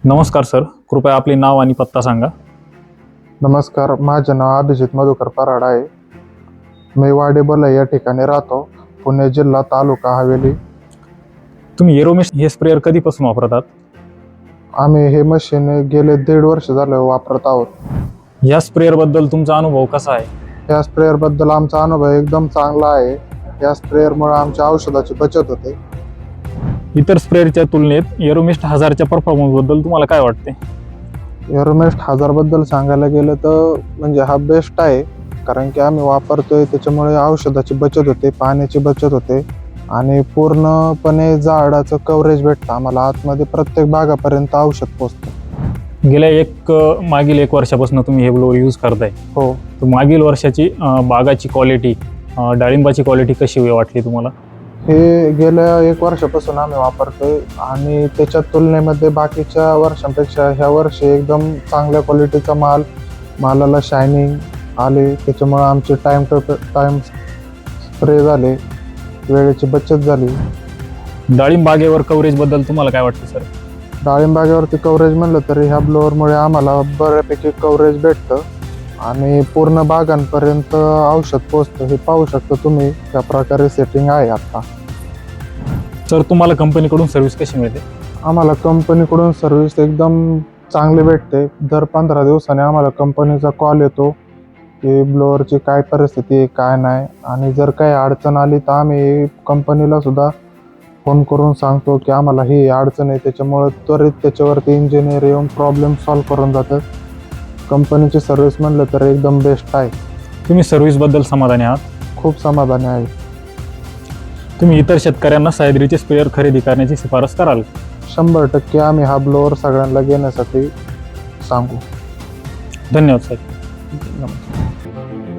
नमस्कार सर, कृपया आपले नाव आणि पत्ता सांगा. नमस्कार, माझे नाव अभिजित मधुकर पराड आहे. मी वाडेबला या ठिकाणी राहतो. पुणे जिल्हा, तालुका हवेली. तुम्ही एरोमिस हे स्प्रेअर कधीपासून वापरतात? आम्ही हे मशीन गेले 1.5 वर्ष झालं वापरत आहोत. या स्प्रेअर बद्दल तुमचा अनुभव कसा आहे? या स्प्रेअर बद्दल आमचा अनुभव एकदम चांगला आहे. या स्प्रेअरमुळे आमच्या औषधाची बचत होते. इतर स्प्रेअरच्या तुलनेत एरोमिस्ट 1000च्या परफॉर्मन्स बद्दल तुम्हाला काय वाटते? एरोमेस्ट 1000 बद्दल सांगायला गेलं तर म्हणजे हा बेस्ट आहे, कारण की आम्ही वापरतोय त्याच्यामुळे औषधाची बचत होते, पाण्याची बचत होते आणि पूर्णपणे झाडाचं कव्हरेज भेटतं आम्हाला. आतमध्ये प्रत्येक भागापर्यंत औषध पोचतं. गेल्या मागील 1 वर्षापासून तुम्ही हे ब्लोअर यूज करताय. हो, तर मागील वर्षाची बागाची क्वालिटी, डाळिंबाची क्वालिटी कशी वाटली तुम्हाला? हे गेल्या 1 वर्षापासून आम्ही वापरतोय आणि त्याच्या तुलनेमध्ये बाकीच्या वर्षांपेक्षा ह्या वर्षी एकदम चांगल्या क्वालिटीचा मालाला शायनिंग आले. त्याच्यामुळे आमचे टाईम स्प्रे झाले, वेळेची बचत झाली. डाळिंब बागेवर कव्हरेज बद्दल तुम्हाला काय वाटतं सर? डाळिंब बागेवरती कव्हरेज म्हणलं तरी ह्या ब्लोअरमुळे आम्हाला बऱ्यापैकी कव्हरेज भेटतं आणि पूर्ण बागांपर्यंत औषध पोचतं. हे पाहू शकता तुम्ही, त्या प्रकारे सेटिंग आहे आता. सर, तुम्हाला कंपनीकडून सर्व्हिस कशी मिळते? आम्हाला कंपनीकडून सर्व्हिस एकदम चांगली भेटते. दर 15 दिवसांनी आम्हाला कंपनीचा कॉल येतो की ब्लोअरची काय परिस्थिती आहे, काय नाही. आणि जर काही अडचण आली तर आम्ही कंपनीला सुद्धा फोन करून सांगतो की आम्हाला ही अडचण आहे. त्याच्यामुळं त्वरित त्याच्यावरती इंजिनियर येऊन प्रॉब्लेम सॉल्व्ह करून जातात. कंपनीची सर्व्हिस म्हणलं तर एकदम बेस्ट आहे. तुम्ही सर्व्हिसबद्दल समाधानी आहात? खूप समाधानी आहे. तुम्ही इतर शेतकऱ्यांना सह्याद्रीचे स्प्रेअर खरेदी करण्याची शिफारस कराल? 100% आम्ही हा ब्लोअर सगळ्यांना घेण्यासाठी सांगू. धन्यवाद सर. नमस्कार.